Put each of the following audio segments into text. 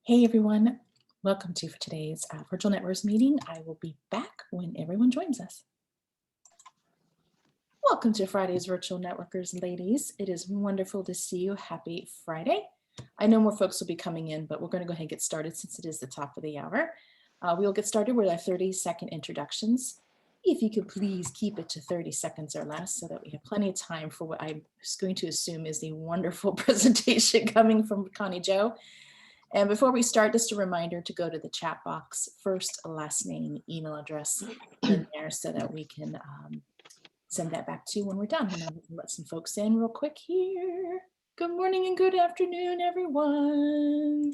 Hey everyone, welcome to for today's Virtual Networks meeting. I will be back when everyone joins us. Welcome to Friday's Virtual Networkers, ladies. It is wonderful to see you. Happy Friday. I know more folks will be coming in, but we're going to go ahead and get started since it is the top of the hour. We'll get started with our 30-second introductions. If you could please keep it to 30 seconds or less so that we have plenty of time for what I'm going to assume is the wonderful presentation coming from Connie Jo. And before we start, just a reminder to go to the chat box, first, last name, email address in there so that we can send that back to you when we're done. And I'll let some folks in real quick here. Good morning and good afternoon, everyone.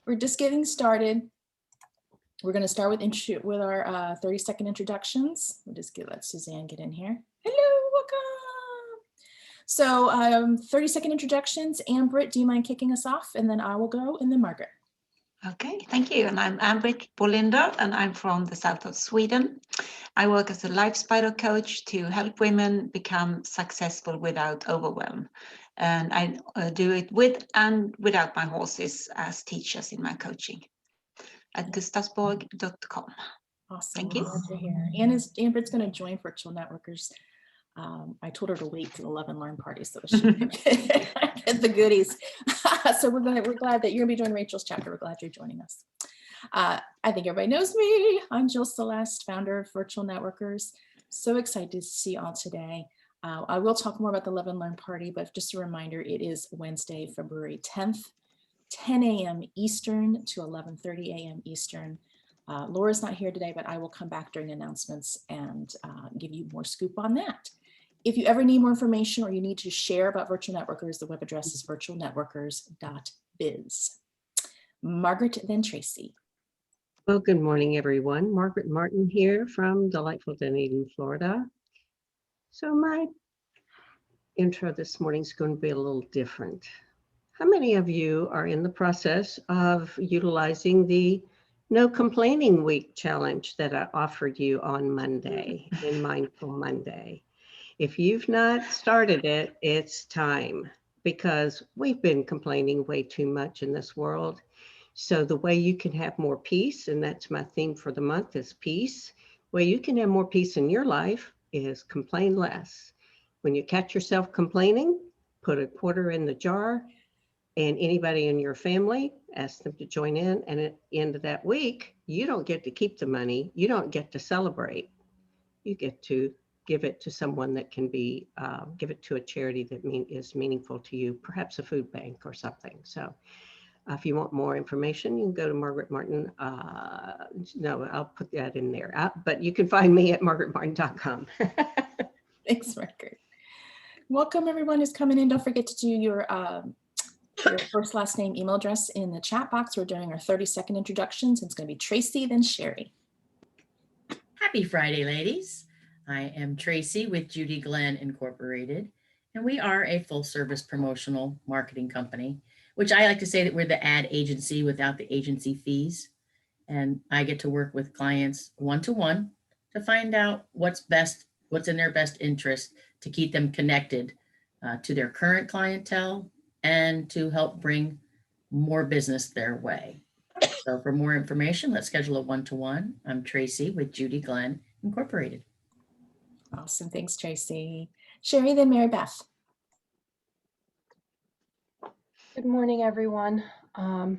We're just getting started. We're going to start with our 30-second introductions. We'll just let Suzanne get in here. Hello, welcome. So 30-second introductions. Ann-Britt, do you mind kicking us off? And then I will go, and then Margaret. Okay, thank you. And I'm Ann-Britt Bolinder, and I'm from the south of Sweden. I work as a life spider coach to help women become successful without overwhelm. And I do it with and without my horses as teachers in my coaching at gustavsborg.com. Awesome. Thank you. Glad you're here. Ann-Britt's going to join Virtual Networkers. I told her to wait till 11 Learn Party so she can get the goodies. So we're glad that you're going to be joining Rachel's chapter. We're glad you're joining us. I think everybody knows me. I'm Jill Celeste, founder of Virtual Networkers. So excited to see you all today. I will talk more about the 11 Learn Party, but just a reminder, it is Wednesday, February 10th, 10 a.m. Eastern to 11:30 a.m. Eastern. Laura's not here today, but I will come back during announcements and give you more scoop on that. If you ever need more information or you need to share about Virtual Networkers, the web address is virtualnetworkers.biz. Margaret, then Tracy. Well, good morning, everyone. Margaret Martin here from delightful Dunedin, Florida. So my intro this morning is going to be a little different. How many of you are in the process of utilizing the No Complaining Week challenge that I offered you on Monday in Mindful Monday? If you've not started it, it's time, because we've been complaining way too much in this world. So the way you can have more peace, and that's my theme for the month, is peace. The way you can have more peace in your life is complain less. When you catch yourself complaining, put a quarter in the jar, and anybody in your family, ask them to join in. And at the end of that week, you don't get to keep the money. You don't get to celebrate. You get to give it to someone that can be, give it to a charity that is meaningful to you, perhaps a food bank or something. So if you want more information, you can go to Margaret Martin. No, I'll put that in there. But you can find me at margaretmartin.com. Thanks, Margaret. Welcome, everyone who's coming in. Don't forget to do your first, last name, email address in the chat box. We're doing our 30-second introductions. It's going to be Tracy, then Sherry. Happy Friday, ladies. I am Tracy with Judy Glenn Incorporated, and we are a full-service promotional marketing company, which I like to say that we're the ad agency without the agency fees. And I get to work with clients one-to-one to find out what's in their best interest to keep them connected to their current clientele and to help bring more business their way. So for more information, let's schedule a one-to-one. I'm Tracy with Judy Glenn Incorporated. Awesome. Thanks, Tracy. Sherry, then Mary Beth. Good morning, everyone. Has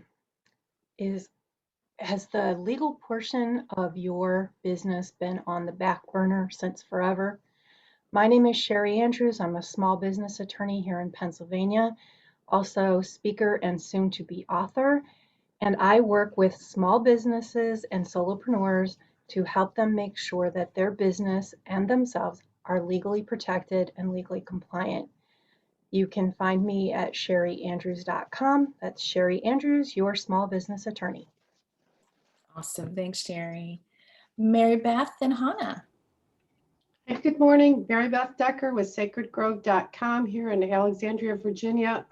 the legal portion of your business been on the back burner since forever? My name is Sherry Andrews. I'm a small business attorney here in Pennsylvania, also speaker and soon to be author. And I work with small businesses and solopreneurs to help them make sure that their business and themselves are legally protected and legally compliant. You can find me at sherryandrews.com. That's Sherry Andrews, your small business attorney. Awesome. Thanks, Sherry. Mary Beth and Hannah. Good morning, Mary Beth Decker with sacredgrove.com here in Alexandria, Virginia.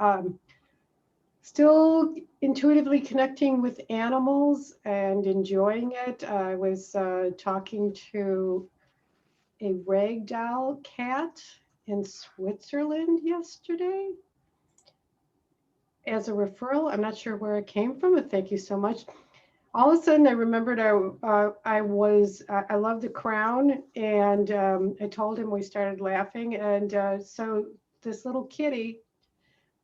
Still intuitively connecting with animals and enjoying it. I was talking to a ragdoll cat in Switzerland yesterday. as a referral. I'm not sure where it came from, but thank you so much. All of a sudden, I remembered I love The Crown, and I told him, we started laughing, and so this little kitty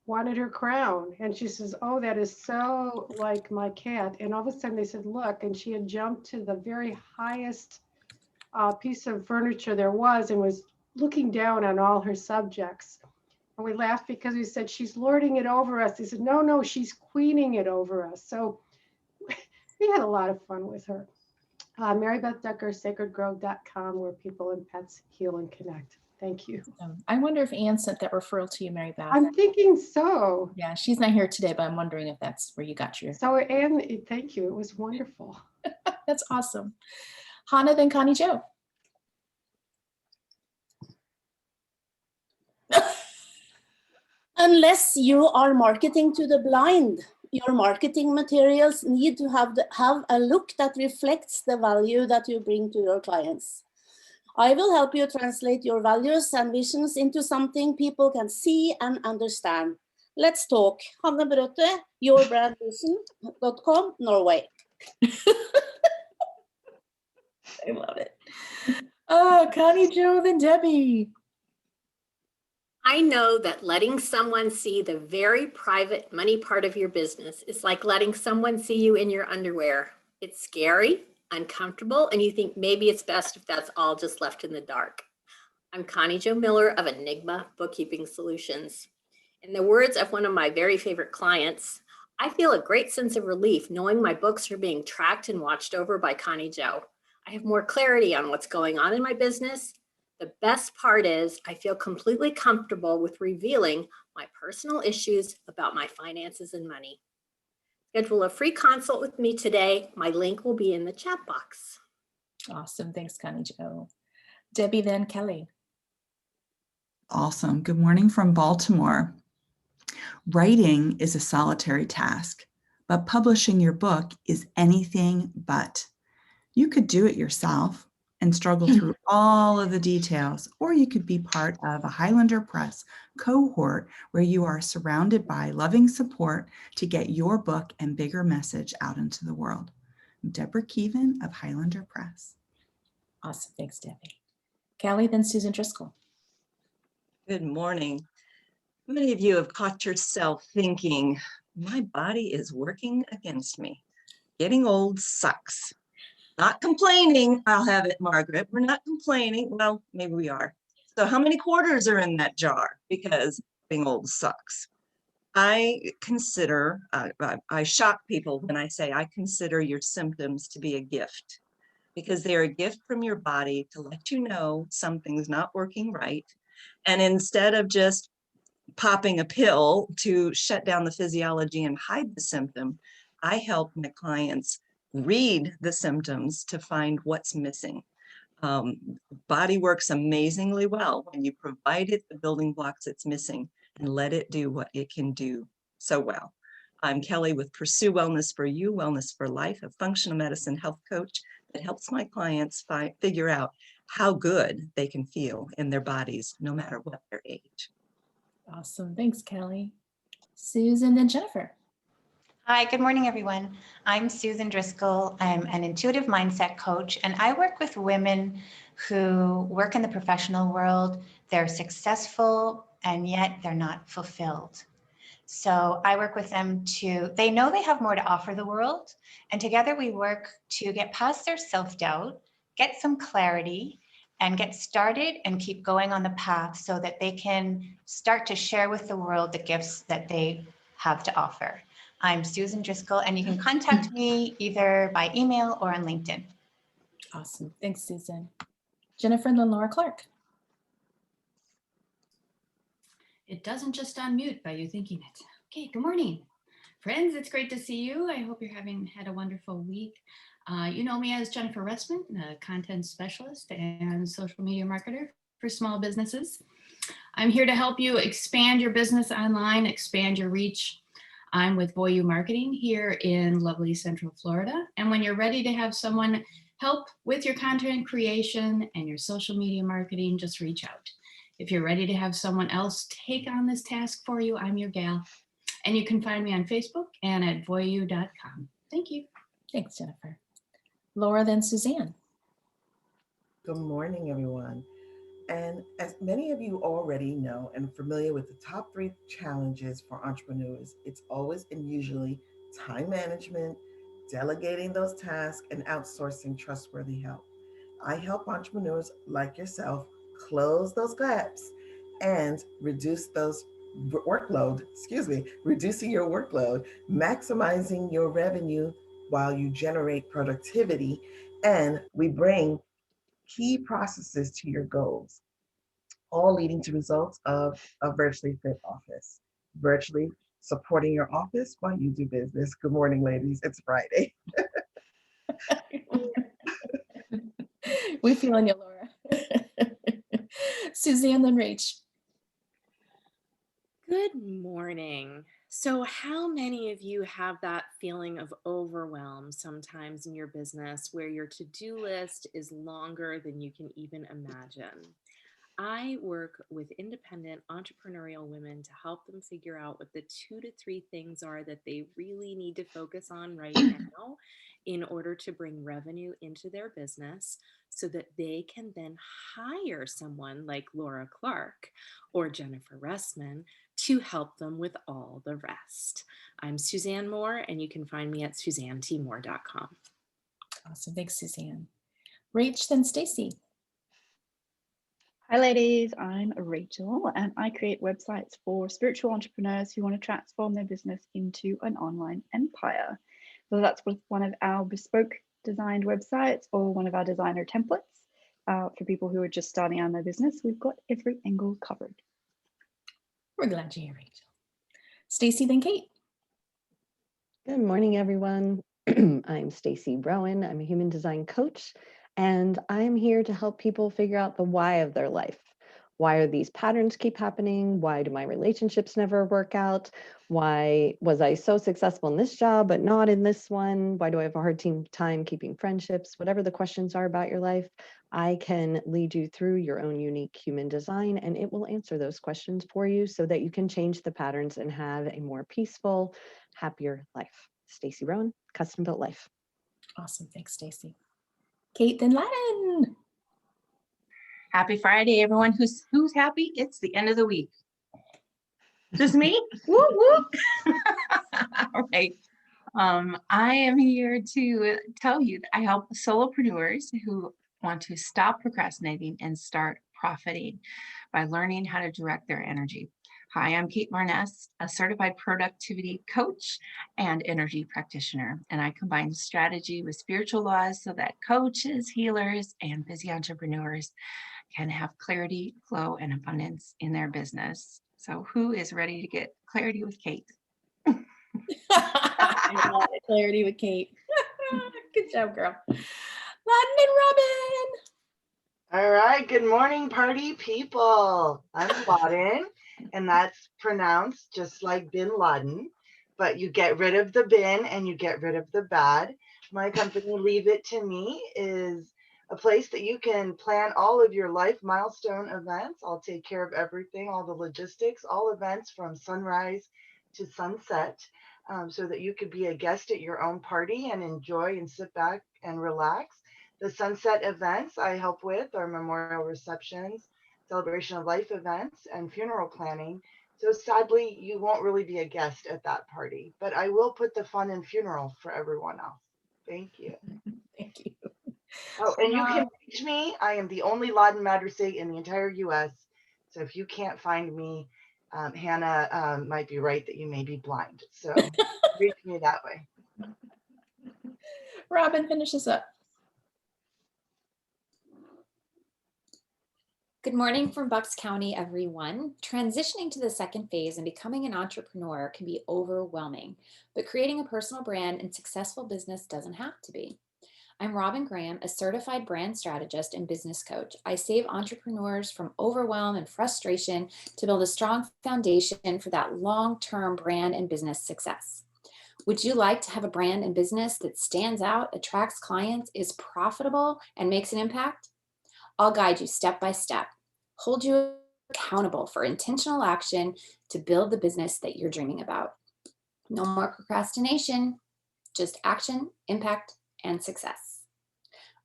wanted her crown, and she says, "Oh, that is so like my cat." And all of a sudden, they said, "Look," and she had jumped to the very highest piece of furniture there was, and was looking down on all her subjects. And we laughed because we said, "She's lording it over us." They said, "No, no, she's queening it over us." So we had a lot of fun with her. Mary Beth Decker, sacredgrove.com, where people and pets heal and connect. Thank you. I wonder if Anne sent that referral to you, Mary Beth. I'm thinking so. Yeah, she's not here today, but I'm wondering if that's where you got your. So, Anne, thank you. It was wonderful. That's awesome. Hannah, then Connie Jo. Unless you are marketing to the blind, your marketing materials need to have a look that reflects the value that you bring to your clients. I will help you translate your values and visions into something people can see and understand. Let's talk. Hanne Brøtte, yourbrandvision.com, Norway. I love it. Oh, Connie Jo, then Debbie. I know that letting someone see the very private money part of your business is like letting someone see you in your underwear. It's scary, uncomfortable, and you think maybe it's best if that's all just left in the dark. I'm Connie Jo Miller of Enigma Bookkeeping Solutions. In the words of one of my very favorite clients, I feel a great sense of relief knowing my books are being tracked and watched over by Connie Jo. I have more clarity on what's going on in my business. The best part is I feel completely comfortable with revealing my personal issues about my finances and money. Schedule a free consult with me today. My link will be in the chat box. Awesome. Thanks, Connie Jo. Debbie, then Kelly. Awesome. Good morning from Baltimore. Writing is a solitary task, but publishing your book is anything but. You could do it yourself and struggle through all of the details, or you could be part of a Highlander Press cohort where you are surrounded by loving support to get your book and bigger message out into the world. I'm Deborah Keevan of Highlander Press. Awesome. Thanks, Debbie. Kelly, then Susan Driscoll. Good morning. How many of you have caught yourself thinking, my body is working against me? Getting old sucks. Not complaining, I'll have it, Margaret. We're not complaining. Well, maybe we are. So how many quarters are in that jar? Because getting old sucks. I consider, I shock people when I say I consider your symptoms to be a gift, because they're a gift from your body to let you know something's not working right. And instead of just popping a pill to shut down the physiology and hide the symptom, I help my clients read the symptoms to find what's missing. Body works amazingly well when you provide it the building blocks it's missing and let it do what it can do so well. I'm Kelly with Pursue Wellness for You, Wellness for Life, a functional medicine health coach that helps my clients figure out how good they can feel in their bodies, no matter what their age. Awesome. Thanks, Kelly. Susan, then Jennifer. Hi, good morning, everyone. I'm Susan Driscoll. I'm an intuitive mindset coach, and I work with women who work in the professional world. They're successful, and yet they're not fulfilled. So I work with them they know they have more to offer the world, and together we work to get past their self-doubt, get some clarity, and get started and keep going on the path so that they can start to share with the world the gifts that they have to offer. I'm Susan Driscoll, and you can contact me either by email or on LinkedIn. Awesome. Thanks, Susan. Jennifer and then Laura Clark. It doesn't just unmute by you thinking it. Okay, good morning, friends. It's great to see you. I hope you're had a wonderful week. You know me as Jennifer Ressman, a content specialist and social media marketer for small businesses. I'm here to help you expand your business online, expand your reach. I'm with Voyu Marketing here in lovely Central Florida. And when you're ready to have someone help with your content creation and your social media marketing, just reach out. If you're ready to have someone else take on this task for you, I'm your gal. And you can find me on Facebook and at voyu.com. Thank you. Thanks, Jennifer. Laura, then Suzanne. Good morning, everyone. And as many of you already know and familiar with the top 3 challenges for entrepreneurs, it's always and usually time management, delegating those tasks, and outsourcing trustworthy help. I help entrepreneurs like yourself close those gaps and reduce those reducing your workload, maximizing your revenue while you generate productivity, and we bring key processes to your goals, all leading to results of a virtually fit office, virtually supporting your office while you do business. Good morning, ladies. It's Friday. We feeling you, Laura. Suzanne, then Rach. Good morning. So how many of you have that feeling of overwhelm sometimes in your business where your to-do list is longer than you can even imagine? I work with independent entrepreneurial women to help them figure out what the 2 to 3 things are that they really need to focus on right now in order to bring revenue into their business so that they can then hire someone like Laura Clark or Jennifer Ressman to help them with all the rest. I'm Suzanne Moore, and you can find me at suzannetmoore.com. Awesome. Thanks, Suzanne. Rach, then Stacy. Hi ladies, I'm Rachel and I create websites for spiritual entrepreneurs who want to transform their business into an online empire. So that's with one of our bespoke designed websites or one of our designer templates. For people who are just starting out their business, we've got every angle covered. We're glad you're here, Rachel. Stacy, then Kate. Good morning, everyone. I'm Stacy Rowan. I'm a human design coach, and I'm here to help people figure out the why of their life. Why are these patterns keep happening? Why do my relationships never work out? Why was I so successful in this job, but not in this one? Why do I have a hard time keeping friendships? Whatever the questions are about your life, I can lead you through your own unique human design, and it will answer those questions for you so that you can change the patterns and have a more peaceful, happier life. Stacy Rowan, Custom Built Life. Awesome. Thanks, Stacy. Kate, then Latin. Happy Friday, everyone. Who's happy? It's the end of the week. Just me? Woo woo. All right. I am here to tell you that I help solopreneurs who want to stop procrastinating and start profiting by learning how to direct their energy. Hi, I'm Kate Marness, a certified productivity coach and energy practitioner, and I combine strategy with spiritual laws so that coaches, healers, and busy entrepreneurs can have clarity, flow, and abundance in their business. So who is ready to get clarity with Kate? I love it. Clarity with Kate. Good job, girl. Latin and Robin. All right, good morning, party people. I'm Laden, and that's pronounced just like Bin Laden, but you get rid of the bin and you get rid of the bad. My company, Leave It to Me, is a place that you can plan all of your life milestone events. I'll take care of everything, all the logistics, all events from sunrise to sunset, so that you could be a guest at your own party and enjoy and sit back and relax. The sunset events I help with are memorial receptions, celebration of life events, and funeral planning. So sadly, you won't really be a guest at that party, but I will put the fun in funeral for everyone else. Thank you. Thank you. Oh, and you can reach me. I am the only Laden Madrasig in the entire US. So if you can't find me, Hannah might be right that you may be blind. So reach me that way. Robin, finish us up. Good morning from Bucks County, everyone. Transitioning to the second phase and becoming an entrepreneur can be overwhelming, but creating a personal brand and successful business doesn't have to be. I'm Robin Graham, a certified brand strategist and business coach. I save entrepreneurs from overwhelm and frustration to build a strong foundation for that long-term brand and business success. Would you like to have a brand and business that stands out, attracts clients, is profitable, and makes an impact? I'll guide you step by step, hold you accountable for intentional action to build the business that you're dreaming about. No more procrastination, just action, impact, and success.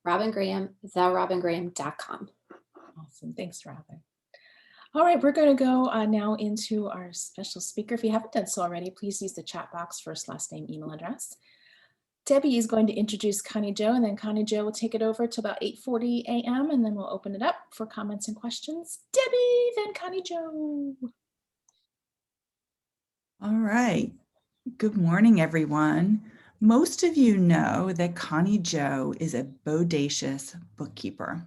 Robin Graham, therobingraham.com. Awesome. Thanks, Robin. All right, we're going to go now into our special speaker. If you haven't done so already, please use the chat box, first, last name, email address. Debbie is going to introduce Connie Jo, and then Connie Jo will take it over to about 8:40 a.m. and then we'll open it up for comments and questions. Debbie, then Connie Jo. All right. Good morning, everyone. Most of you know that Connie Jo is a bodacious bookkeeper.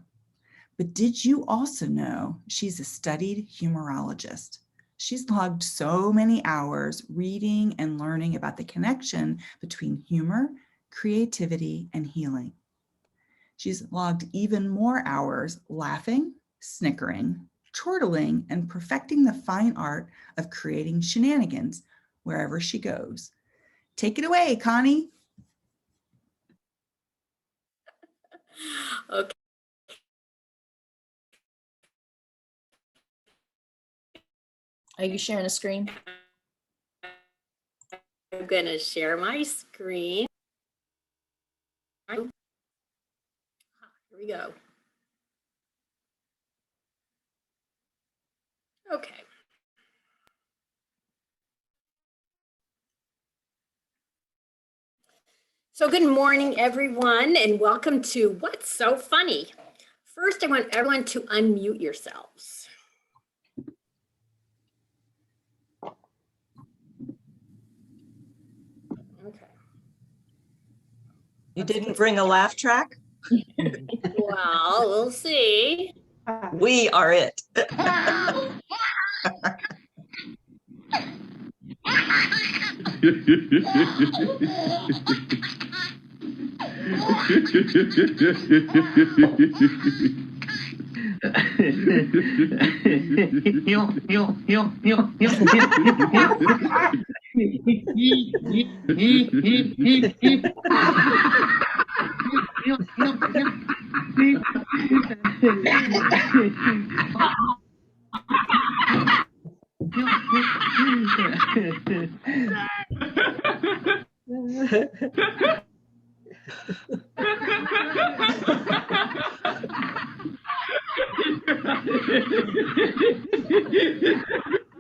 But did you also know she's a studied humorologist? She's logged so many hours reading and learning about the connection between humor, creativity, and healing. She's logged even more hours laughing, snickering, chortling, and perfecting the fine art of creating shenanigans wherever she goes. Take it away, Connie. Okay. Are you sharing a screen? I'm going to share my screen. Here we go. Okay. So good morning, everyone, and welcome to What's So Funny. First, I want everyone to unmute yourselves. Okay. You didn't bring a laugh track? Well, we'll see. We are it.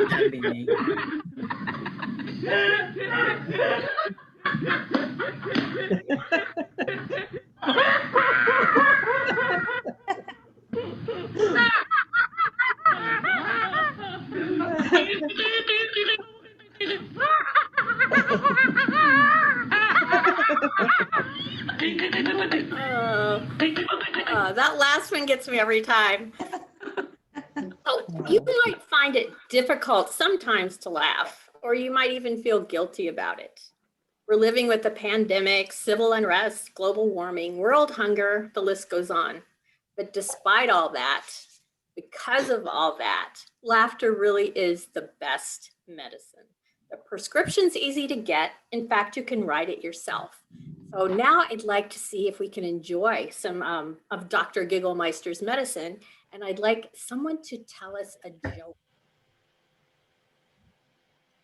That'd be me. That last one gets me every time. So you might find it difficult sometimes to laugh, or you might even feel guilty about it. We're living with the pandemic, civil unrest, global warming, world hunger, the list goes on. But despite all that, because of all that, laughter really is the best medicine. The prescription's easy to get. In fact, you can write it yourself. So now I'd like to see if we can enjoy some of Dr. Gigglemeister's medicine, and I'd like someone to tell us a joke.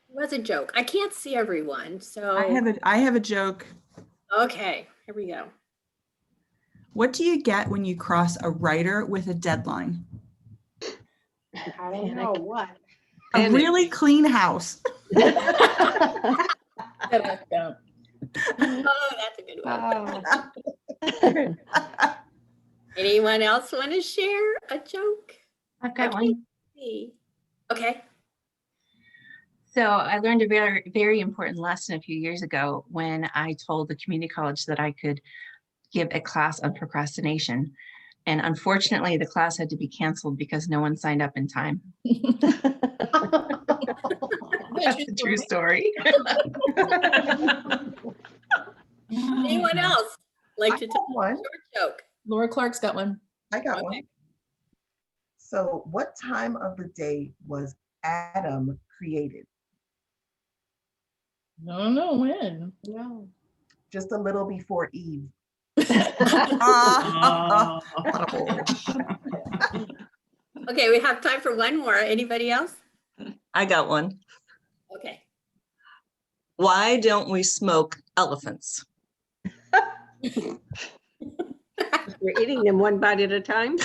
What's a joke? I can't see everyone, so. I have a joke. Okay, here we go. What do you get when you cross a writer with a deadline? I don't know what. A really clean house. Oh, that's a good one. Anyone else want to share a joke? I've got one. See. Okay. So I learned a very, very important lesson a few years ago when I told the community college that I could give a class on procrastination. And unfortunately, the class had to be canceled because no one signed up in time. That's a true story. Anyone else like to tell one? a short joke? Laura Clark's got one. I got one. So what time of the day was Adam created? No, when? No. Just a little before Eve. Okay, we have time for one more. Anybody else? I got one. Okay. Why don't we smoke elephants? We're eating them one bite at a time.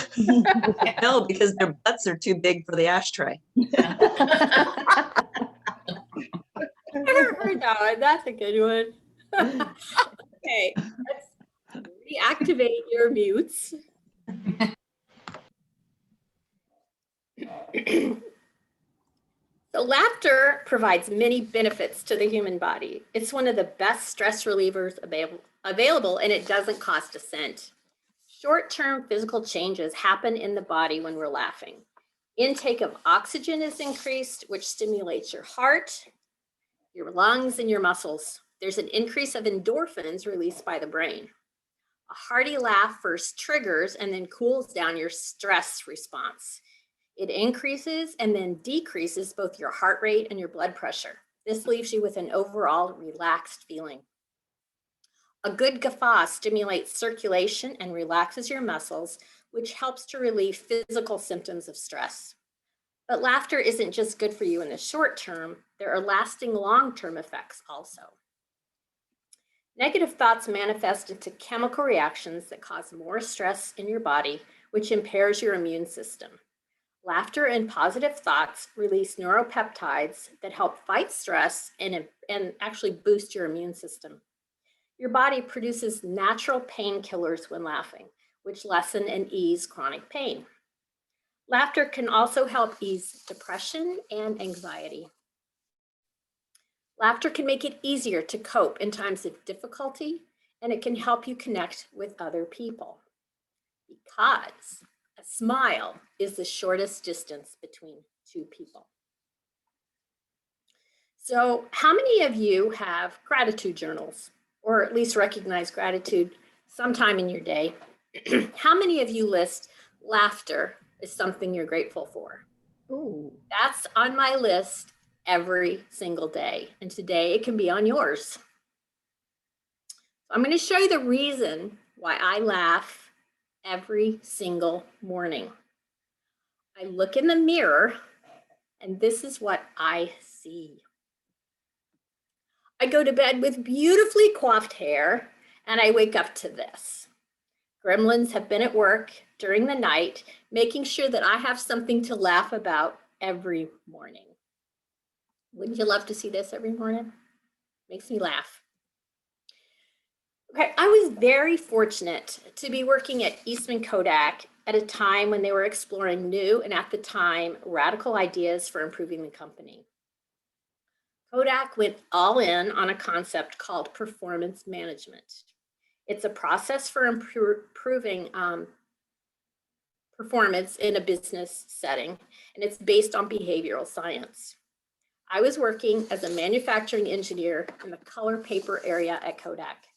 No, because their butts are too big for the ashtray. Never heard that one. That's a good one. Okay, let's reactivate your mutes. So laughter provides many benefits to the human body. It's one of the best stress relievers available, and it doesn't cost a cent. Short-term physical changes happen in the body when we're laughing. Intake of oxygen is increased, which stimulates your heart, your lungs, and your muscles. There's an increase of endorphins released by the brain. A hearty laugh first triggers and then cools down your stress response. It increases and then decreases both your heart rate and your blood pressure. This leaves you with an overall relaxed feeling. A good guffaw stimulates circulation and relaxes your muscles, which helps to relieve physical symptoms of stress. But laughter isn't just good for you in the short term, there are lasting long-term effects also. Negative thoughts manifest into chemical reactions that cause more stress in your body, which impairs your immune system. Laughter and positive thoughts release neuropeptides that help fight stress and actually boost your immune system. Your body produces natural painkillers when laughing, which lessen and ease chronic pain. Laughter can also help ease depression and anxiety. Laughter can make it easier to cope in times of difficulty, and it can help you connect with other people. Because a smile is the shortest distance between two people. So, how many of you have gratitude journals, or at least recognize gratitude sometime in your day? How many of you list laughter as something you're grateful for? Ooh. That's on my list every single day, and today it can be on yours. I'm going to show you the reason why I laugh every single morning. I look in the mirror, and this is what I see. I go to bed with beautifully coiffed hair, and I wake up to this. Gremlins have been at work during the night, making sure that I have something to laugh about every morning. Wouldn't you love to see this every morning? Makes me laugh. Okay, I was very fortunate to be working at Eastman Kodak at a time when they were exploring new and at the time radical ideas for improving the company. Kodak went all in on a concept called performance management. It's a process for improving performance in a business setting, and it's based on behavioral science. I was working as a manufacturing engineer in the color paper area at Kodak.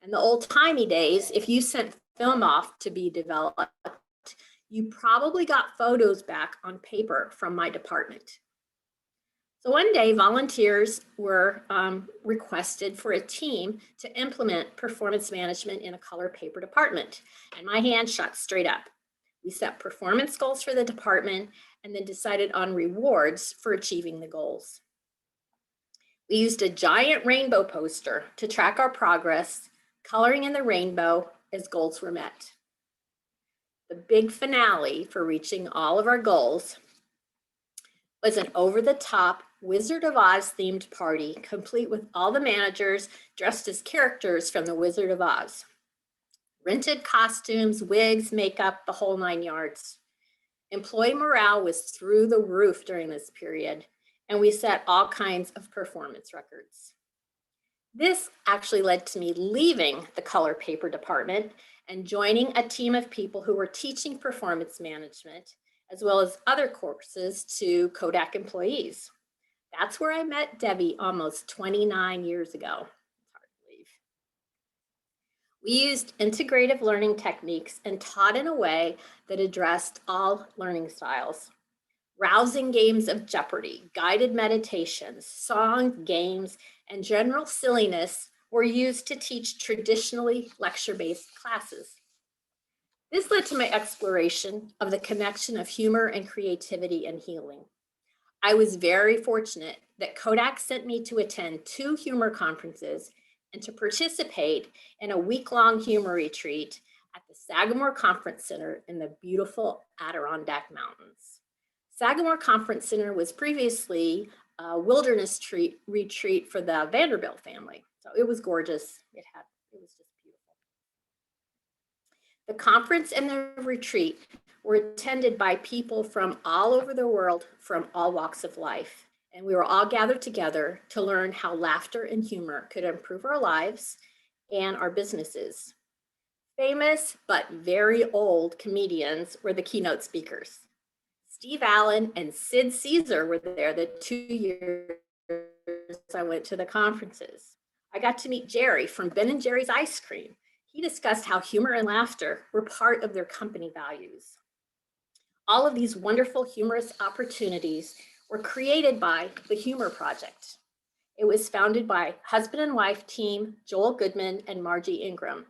In the old-timey days, if you sent film off to be developed, you probably got photos back on paper from my department. So one day, volunteers were requested for a team to implement performance management in a color paper department, and my hand shot straight up. We set performance goals for the department and then decided on rewards for achieving the goals. We used a giant rainbow poster to track our progress, coloring in the rainbow as goals were met. The big finale for reaching all of our goals was an over-the-top Wizard of Oz themed party, complete with all the managers dressed as characters from the Wizard of Oz. Rented costumes, wigs, makeup, the whole 9 yards. Employee morale was through the roof during this period, and we set all kinds of performance records. This actually led to me leaving the color paper department and joining a team of people who were teaching performance management, as well as other courses to Kodak employees. That's where I met Debbie almost 29 years ago. It's hard to believe. We used integrative learning techniques and taught in a way that addressed all learning styles. Rousing games of Jeopardy, guided meditations, songs, games, and general silliness were used to teach traditionally lecture-based classes. This led to my exploration of the connection of humor and creativity and healing. I was very fortunate that Kodak sent me to attend 2 humor conferences and to participate in a week-long humor retreat at the Sagamore Conference Center in the beautiful Adirondack Mountains. Sagamore Conference Center was previously a wilderness retreat for the Vanderbilt family. So it was gorgeous. It was just beautiful. The conference and the retreat were attended by people from all over the world, from all walks of life. And we were all gathered together to learn how laughter and humor could improve our lives and our businesses. Famous but very old comedians were the keynote speakers. Steve Allen and Sid Caesar were there the 2 years I went to the conferences. I got to meet Jerry from Ben & Jerry's Ice Cream. He discussed how humor and laughter were part of their company values. All of these wonderful humorous opportunities were created by the Humor Project. It was founded by husband and wife team Joel Goodman and Margie Ingram.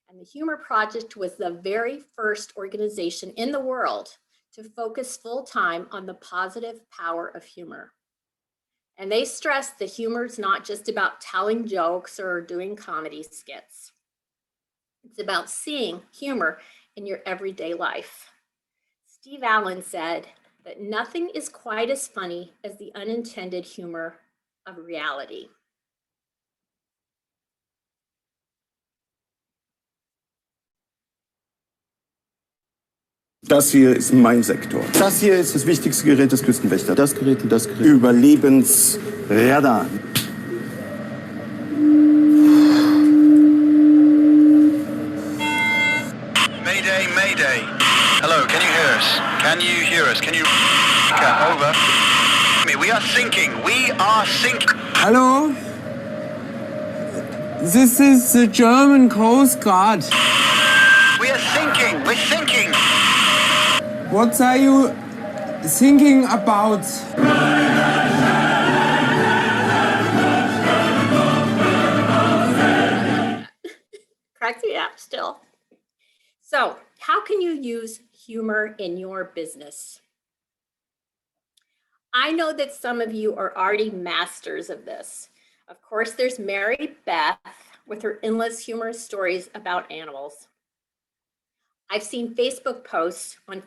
And the Humor Project was the very first organization in the world to focus full-time on the positive power of humor. And they stressed that humor is not just about telling jokes or doing comedy skits. It's about seeing humor in your everyday life. Steve Allen said that nothing is quite as funny as the unintended humor of reality. Das hier ist mein Sektor. Das hier ist das wichtigste Gerät des Küstenwächters. Das Gerät und das Gerät. Überlebensradar. Mayday, Mayday. Hello, can you hear us? Can you hear us? Can you... Over. We are sinking. We are sinking. Hello? This is the German Coast Guard. We are sinking. We're sinking. What are you thinking about? Cracks me up still. So, how can you use humor in your business? I know that some of you are already masters of this. Of course, there's Mary Beth with her endless humorous stories about animals. I've seen Facebook posts from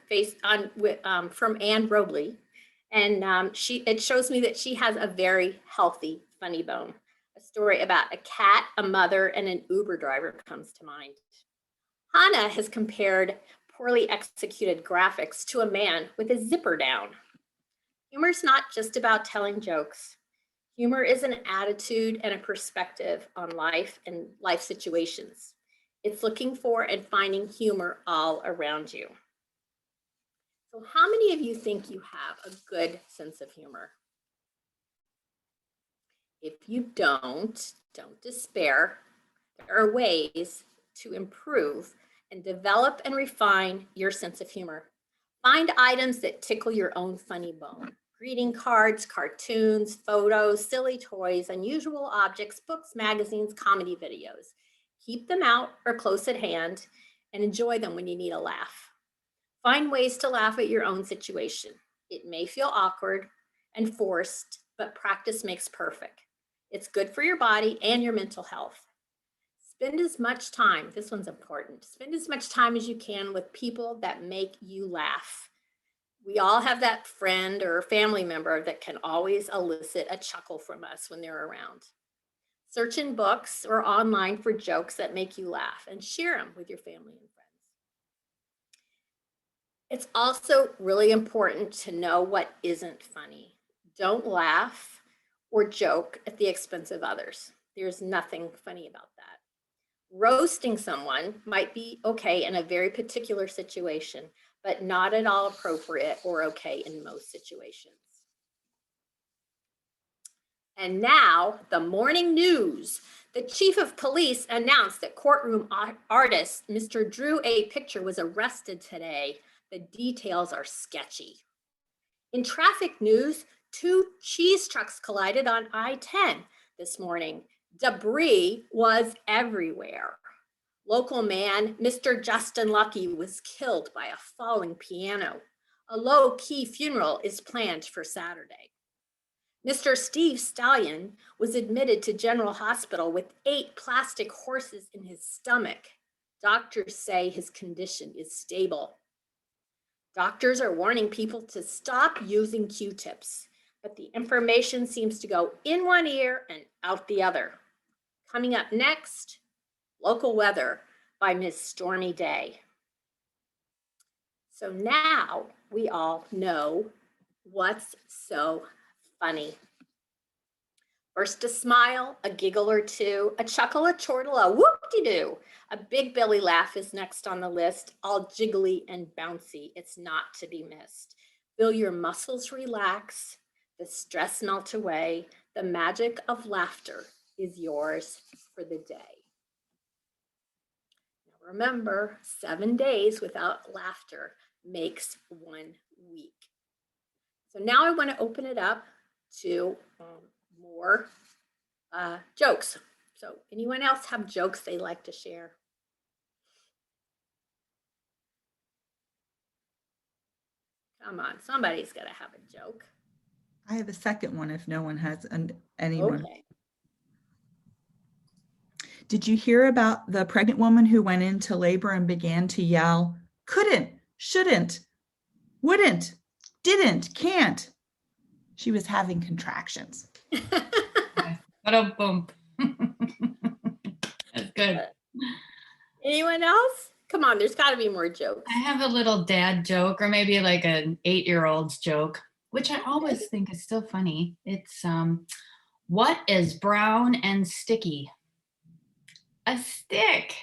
Anne Robley, and it shows me that she has a very healthy funny bone. A story about a cat, a mother, and an Uber driver comes to mind. Hannah has compared poorly executed graphics to a man with a zipper down. Humor is not just about telling jokes. Humor is an attitude and a perspective on life and life situations. It's looking for and finding humor all around you. So how many of you think you have a good sense of humor? If you don't despair. There are ways to improve and develop and refine your sense of humor. Find items that tickle your own funny bone. Greeting cards, cartoons, photos, silly toys, unusual objects, books, magazines, comedy videos. Keep them out or close at hand and enjoy them when you need a laugh. Find ways to laugh at your own situation. It may feel awkward and forced, but practice makes perfect. It's good for your body and your mental health. Spend as much time, this one's important, spend as much time as you can with people that make you laugh. We all have that friend or family member that can always elicit a chuckle from us when they're around. Search in books or online for jokes that make you laugh and share them with your family and friends. It's also really important to know what isn't funny. Don't laugh or joke at the expense of others. There's nothing funny about that. Roasting someone might be okay in a very particular situation, but not at all appropriate or okay in most situations. And now, the morning news. The chief of police announced that courtroom artist Mr. Drew A. Picture was arrested today. The details are sketchy. In traffic news, 2 cheese trucks collided on I-10 this morning. Debris was everywhere. Local man, Mr. Justin Lucky, was killed by a falling piano. A low-key funeral is planned for Saturday. Mr. Steve Stallion was admitted to General Hospital with 8 plastic horses in his stomach. Doctors say his condition is stable. Doctors are warning people to stop using Q-tips, but the information seems to go in one ear and out the other. Coming up next, local weather by Miss Stormy Day. So now we all know what's so funny. First a smile, a giggle or two, a chuckle, a chortle, a whoop-de-doo. A big belly laugh is next on the list, all jiggly and bouncy. It's not to be missed. Feel your muscles relax, the stress melt away. The magic of laughter is yours for the day. Now remember, 7 days without laughter makes 1 week. So now I want to open it up to more jokes. So anyone else have jokes they like to share? Come on, somebody's got to have a joke. I have a second one if no one has anyone. Okay. Did you hear about the pregnant woman who went into labor and began to yell, couldn't, shouldn't, wouldn't, didn't, can't? She was having contractions. Boom. That's good. Anyone else? Come on, there's got to be more jokes. I have a little dad joke, or maybe like an 8-year-old's joke, which I always think is still funny. It's what is brown and sticky? A stick.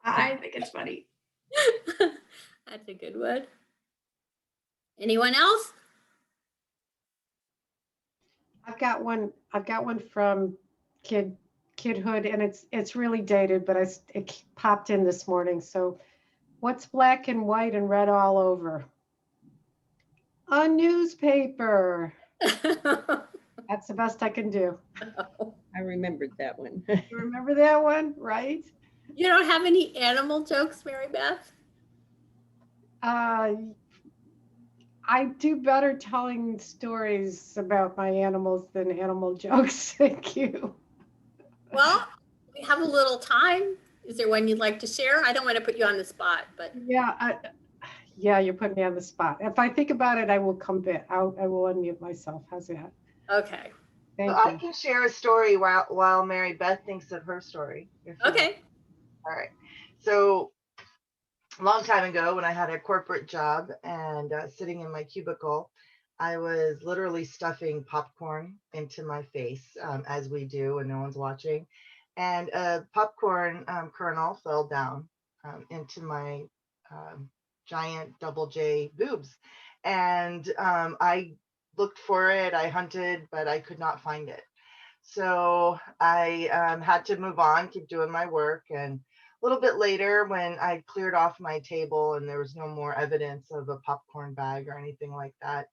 I think it's funny. That's a good one. Anyone else? I've got one from kidhood, and it's really dated, but it popped in this morning. So, what's black and white and red all over? A newspaper. That's the best I can do. I remembered that one. You remember that one, right? You don't have any animal jokes, Mary Beth? I do better telling stories about my animals than animal jokes. Thank you. Well, we have a little time. Is there one you'd like to share? I don't want to put you on the spot, but Yeah, you're putting me on the spot. If I think about it, I will come back. I will unmute myself. How's that? Okay. Thank So you. I can share a story while Mary Beth thinks of her story. Okay. All right. So a long time ago, when I had a corporate job and sitting in my cubicle, I was literally stuffing popcorn into my face, as we do when no one's watching. And a popcorn kernel fell down into my giant double J boobs. And I looked for it, I hunted, but I could not find it. So I had to move on, keep doing my work. And a little bit later, when I cleared off my table and there was no more evidence of a popcorn bag or anything like that,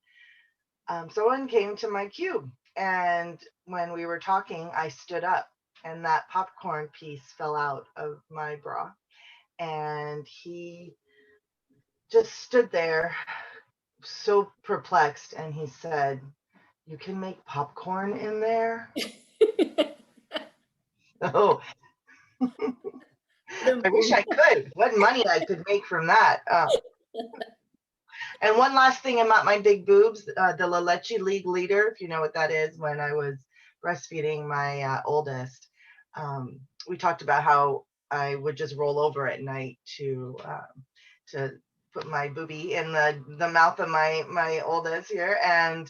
someone came to my cube. And when we were talking, I stood up and that popcorn piece fell out of my bra. And he just stood there so perplexed, and he said, "You can make popcorn in there?" Oh, I wish I could. What money I could make from that. And one last thing about my big boobs, the La Leche League leader, if you know what that is, when I was breastfeeding my oldest, we talked about how I would just roll over at night to put my boobie in the mouth of my oldest here. And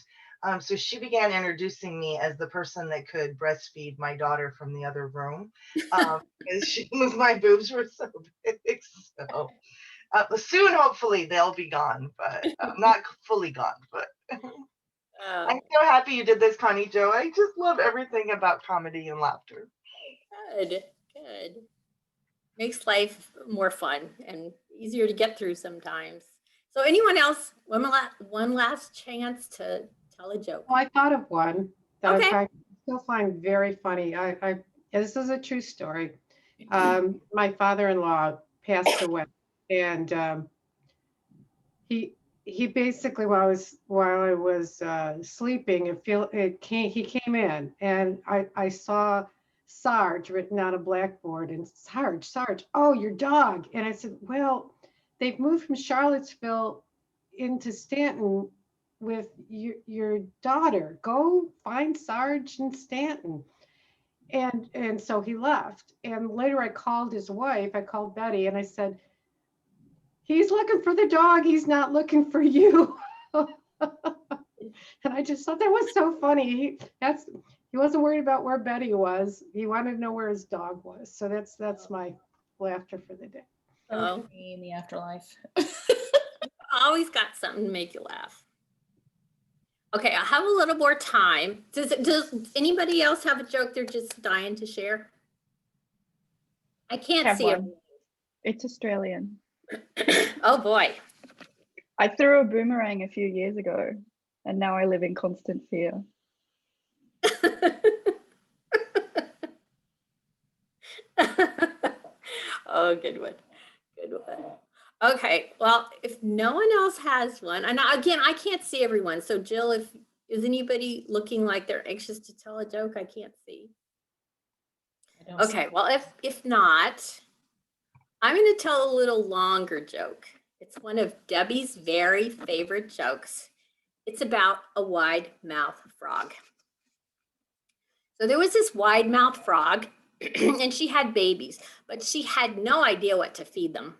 so she began introducing me as the person that could breastfeed my daughter from the other room, because she knew my boobs were so big. So soon, hopefully, they'll be gone, but not fully gone. But I'm so happy you did this, Connie Jo. I just love everything about comedy and laughter. Good. Makes life more fun and easier to get through sometimes. So anyone else, one last chance to tell a joke. Well, I thought of one that Okay. I still find very funny. This is a true story. My father-in-law passed away, and he he basically, while I was sleeping, he came in, and I saw Sarge written on a blackboard, and Sarge, oh, your dog. And I said, well, they've moved from Charlottesville into Stanton with your daughter. Go find Sarge in Stanton. And so he left. And later I called his wife, I called Betty, and I said, he's looking for the dog, he's not looking for you. And I just thought that was so funny. He wasn't worried about where Betty was. He wanted to know where his dog was. So that's my laughter for the day. Oh, in the afterlife. Always got something to make you laugh. Okay, I have a little more time. Does anybody else have a joke they're just dying to share? I can't see it. It's Australian. Oh boy. I threw a boomerang a few years ago, and now I live in constant fear. Oh, good one. Good one. Okay, well, if no one else has one, and again, I can't see everyone. So Jill, is anybody looking like they're anxious to tell a joke? I can't see. Okay, well, if not, I'm going to tell a little longer joke. It's one of Debbie's very favorite jokes. It's about a wide-mouthed frog. So there was this wide-mouthed frog, and she had babies, but she had no idea what to feed them.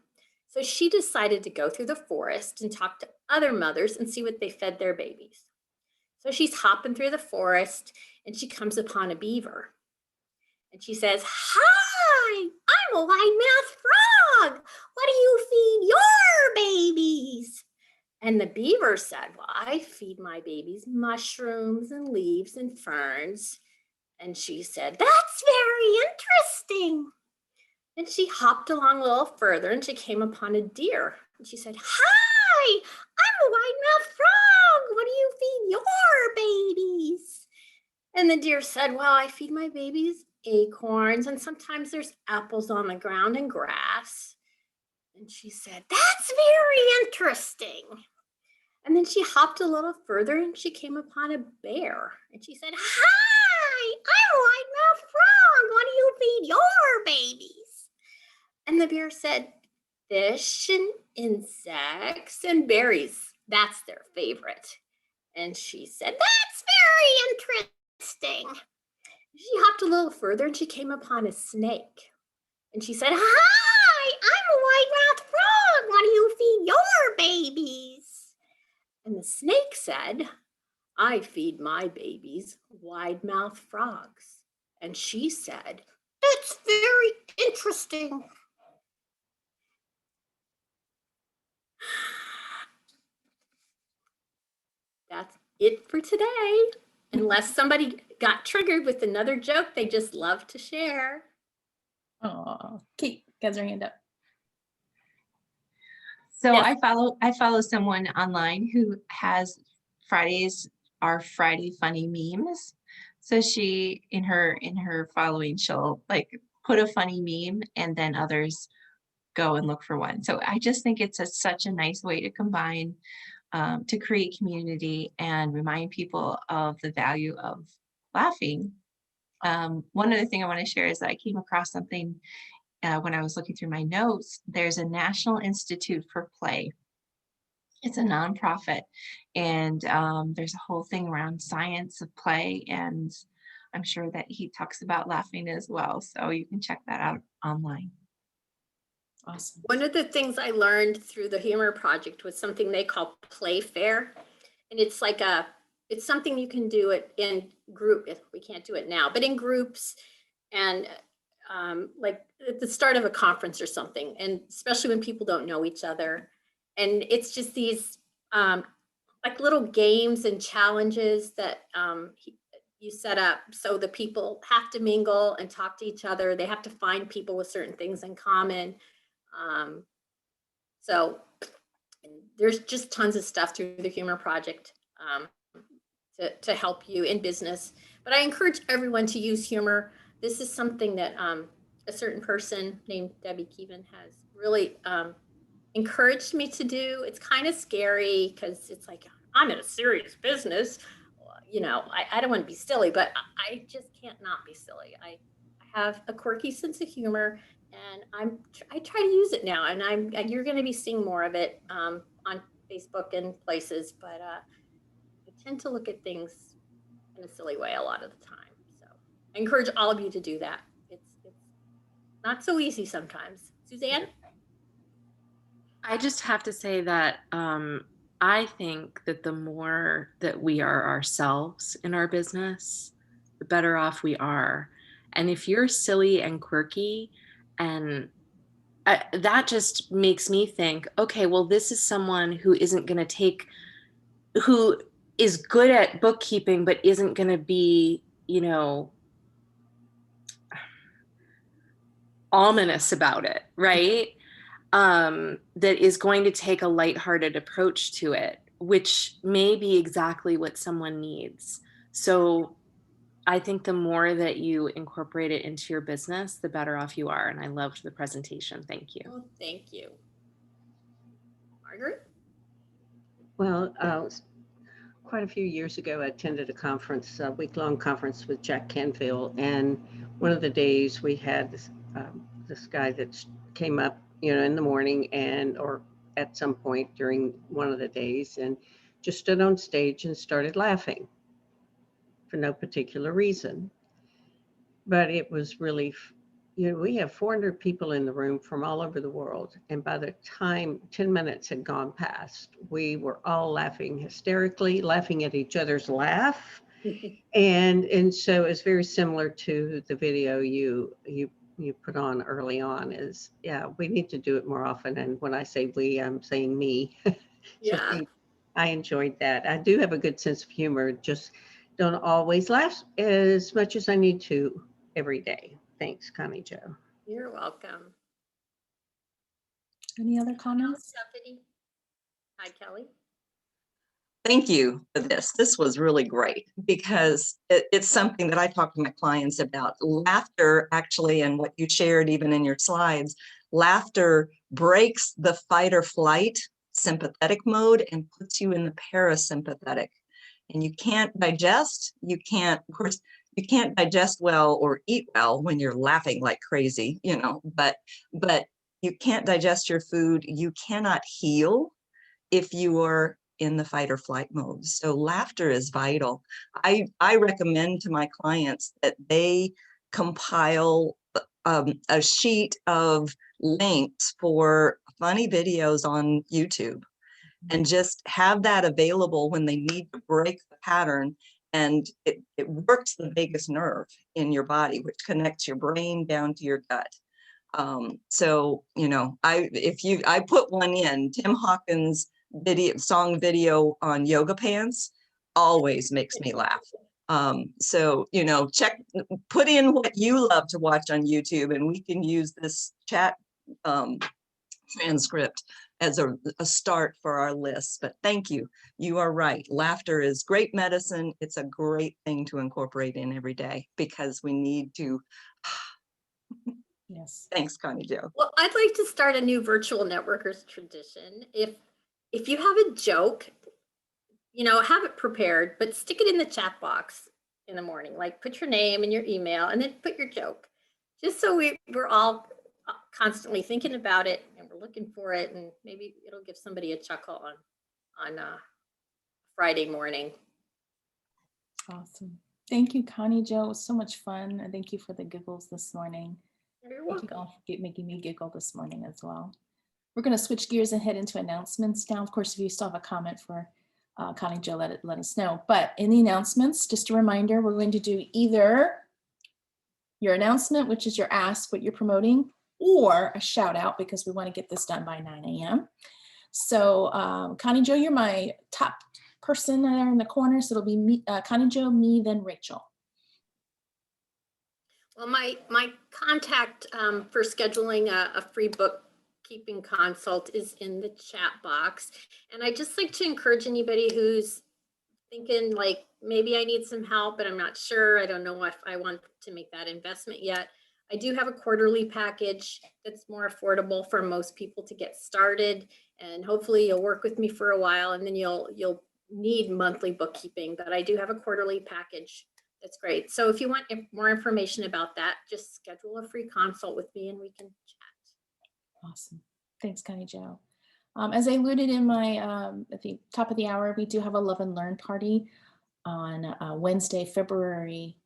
So she decided to go through the forest and talk to other mothers and see what they fed their babies. So she's hopping through the forest, and she comes upon a beaver. And she says, "Hi, I'm a wide-mouthed frog. What do you feed your babies?" And the beaver said, "Well, I feed my babies mushrooms and leaves and ferns." And she said, "That's very interesting." And she hopped along a little further, and she came upon a deer. And she said, "Hi, I'm a wide-mouthed frog. What do you feed your babies?" And the deer said, "Well, I feed my babies acorns, and sometimes there's apples on the ground and grass." And she said, "That's very interesting." And then she hopped a little further, and she came upon a bear. And she said, "Hi, I'm a wide-mouthed frog. What do you feed your babies?" And the bear said, "Fish and insects and berries. That's their favorite." And she said, "That's very interesting." She hopped a little further, and she came upon a snake. And she said, "Hi, I'm a wide-mouthed frog. What do you feed your babies?" And the snake said, "I feed my babies wide-mouthed frogs." And she said, "That's very interesting." That's it for today. Unless somebody got triggered with another joke they just love to share. Oh, Kate, has her hand up. So I follow someone online who has Fridays are Friday funny memes. So she in her following, she'll like put a funny meme and then others go and look for one. So I just think it's such a nice way to combine, to create community and remind people of the value of laughing. One other thing I want to share is that I came across something when I was looking through my notes. There's a National Institute for Play. It's a nonprofit, and there's a whole thing around science of play, and I'm sure that he talks about laughing as well. So you can check that out online. Awesome. One of the things I learned through the Humor Project was something they call Play Fair. And it's like it's something you can do it in group. We can't do it now, but in groups, and like at the start of a conference or something, and especially when people don't know each other. And it's just these like little games and challenges that you set up so the people have to mingle and talk to each other. They have to find people with certain things in common. So there's just tons of stuff through the Humor Project to help you in business. But I encourage everyone to use humor. This is something that a certain person named Debbie Keevan has really encouraged me to do. It's kind of scary because it's like, I'm in a serious business. You know, I don't want to be silly, but I just can't not be silly. I have a quirky sense of humor, and I try to use it now, and you're going to be seeing more of it on Facebook and places, but I tend to look at things in a silly way a lot of the time. So I encourage all of you to do that. It's not so easy sometimes. Suzanne? I just have to say that I think that the more that we are ourselves in our business, the better off we are. And if you're silly and quirky, and that just makes me think, okay, well, this is someone who isn't going to who is good at bookkeeping, but isn't going to be, you know, ominous about it, right? That is going to take a lighthearted approach to it, which may be exactly what someone needs. So I think the more that you incorporate it into your business, the better off you are. And I loved the presentation. Thank you. Oh, thank you. Margaret? Well, quite a few years ago, I attended a conference, a week-long conference with Jack Canfield, and one of the days we had this guy that came up, you know, in the morning or at some point during one of the days, and just stood on stage and started laughing for no particular reason. But it was really, you know, we have 400 people in the room from all over the world. And by the time 10 minutes had gone past, we were all laughing hysterically, laughing at each other's laugh. And so it's very similar to the video you put on early on. Is, yeah, we need to do it more often. And when I say we, I'm saying me. Yeah. So I enjoyed that. I do have a good sense of humor, just don't always laugh as much as I need to every day. Thanks, Connie Jo. You're welcome. Any other comments? Stephanie? Hi, Kelly. Thank you for this. This was really great because it's something that I talk to my clients about. Laughter, actually, and what you shared even in your slides, laughter breaks the fight or flight sympathetic mode and puts you in the parasympathetic. And you can't digest, of course, you can't digest well or eat well when you're laughing like crazy, you know, but you can't digest your food. You cannot heal if you are in the fight or flight mode. So laughter is vital. I recommend to my clients that they compile a sheet of links for funny videos on YouTube and just have that available when they need to break the pattern. And it works the vagus nerve in your body, which connects your brain down to your gut. So, you know, I put one in, Tim Hawkins song video on yoga pants always makes me laugh. So, you know, put in what you love to watch on YouTube, and we can use this chat transcript as a start for our list. But thank you. You are right. Laughter is great medicine. It's a great thing to incorporate in every day because we need to. Yes. Thanks, Connie Jo. Well, I'd like to start a new virtual networkers tradition. If you have a joke, you know, have it prepared, but stick it in the chat box in the morning. Like put your name and your email and then put your joke. Just so we're all constantly thinking about it and we're looking for it, and maybe it'll give somebody a chuckle on Friday morning. Awesome. Thank you, Connie Jo. It was so much fun. And thank you for the giggles this morning. You're Thank you all for making me giggle this morning as well. We're going to switch gears and head into announcements now. Of course, if you still have a comment for Connie Jo, let us know. But in the announcements, just a reminder, we're going to do either your announcement, which is your ask, what you're promoting, or a shout out, because we want to get this done by 9 a.m. So Connie Jo, you're my top person there in the corner. So it'll be me, Connie Jo, me, then Rachel. Well, my contact for scheduling a free bookkeeping consult is in the chat box. And I just like to encourage anybody who's thinking like, maybe I need some help, but I'm not sure. I don't know if I want to make that investment yet. I do have a quarterly package that's more affordable for most people to get started. And hopefully you'll work with me for a while and then you'll need monthly bookkeeping, but I do have a quarterly package. That's great. So if you want more information about that, just schedule a free consult with me and we can chat. Awesome. Thanks, Connie Jo. As I alluded in my at the top of the hour, we do have a Love and Learn party on Wednesday, February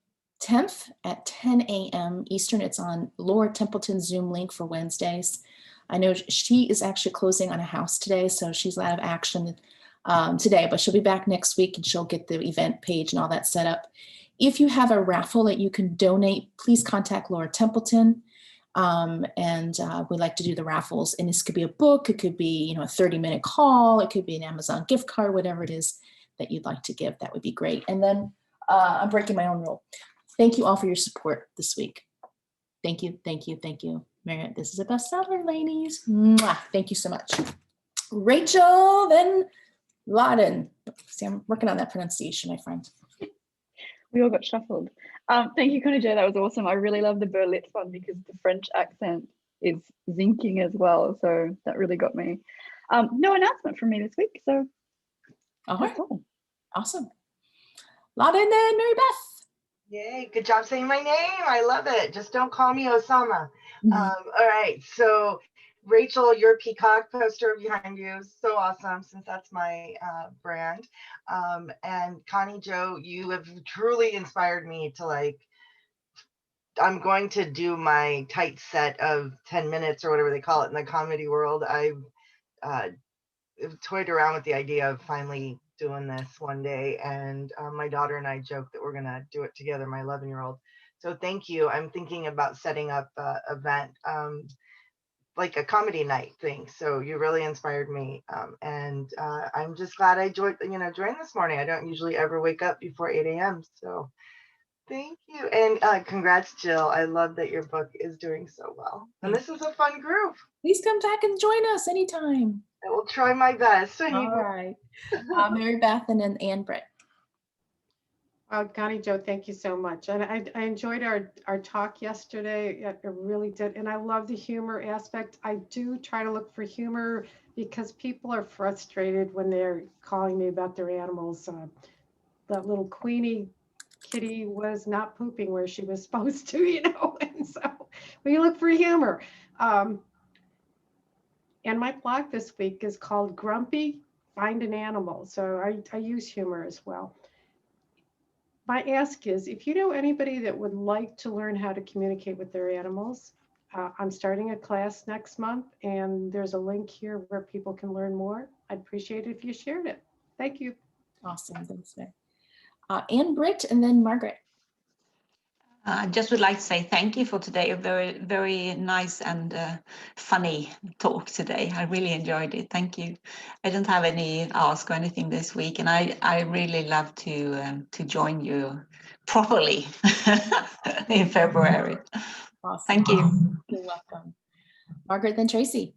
10th at 10 a.m. Eastern. It's on Laura Templeton's Zoom link for Wednesdays. I know she is actually closing on a house today, so she's out of action today, but she'll be back next week and she'll get the event page and all that set up. If you have a raffle that you can donate, please contact Laura Templeton. We like to do the raffles, and this could be a book, it could be, a 30-minute call, it could be an Amazon gift card, whatever it is that you'd like to give, that would be great. And then I'm breaking my own rule. Thank you all for your support this week. Thank you, thank you, thank you. Meredith, this is a bestseller, ladies. Mwah. Thank you so much. Rachel, then Laden. See, I'm working on that pronunciation, my friend. We all got shuffled. Thank you, Connie Jo. That was awesome. I really love the Berlitz one because the French accent is zinking as well. So that really got me. No announcement from me this week. So that's all. Awesome. Laden and Mary Beth. Yay, good job saying my name. I love it. Just don't call me Osama. All right, so Rachel, your peacock poster behind you is so awesome, since that's my brand. And Connie Jo, you have truly inspired me to I'm going to do my tight set of 10 minutes or whatever they call it in the comedy world. I've toyed around with the idea of finally doing this one day, and my daughter and I joke that we're gonna do it together, my 11-year-old. So thank you. I'm thinking about setting up an event, like a comedy night thing. So you really inspired me. And I'm just glad I joined this morning. I don't usually ever wake up before 8 a.m. So thank you. And congrats, Jill. I love that your book is doing so well. And this is a fun group. Please come back and join us anytime. I will try my best. All right. Mary Beth and then Ann Britt. Connie Jo, thank you so much. And I enjoyed our talk yesterday. I really did. And I love the humor aspect. I do try to look for humor because people are frustrated when they're calling me about their animals. That little Queenie kitty was not pooping where she was supposed to, and so we look for humor. And my blog this week is called Grumpy, Find an Animal. So I use humor as well. My ask is, if you know anybody that would like to learn how to communicate with their animals, I'm starting a class next month, and there's a link here where people can learn more. I'd appreciate it if you shared it. Thank you. Awesome. Thanks, Mary. Ann Britt and then Margaret. I just would like to say thank you for today. A very, very nice and funny talk today. I really enjoyed it. Thank you. I don't have any ask or anything this week, and I really love to join you properly in February. Awesome. Thank you. You're welcome. Margaret, then Tracy.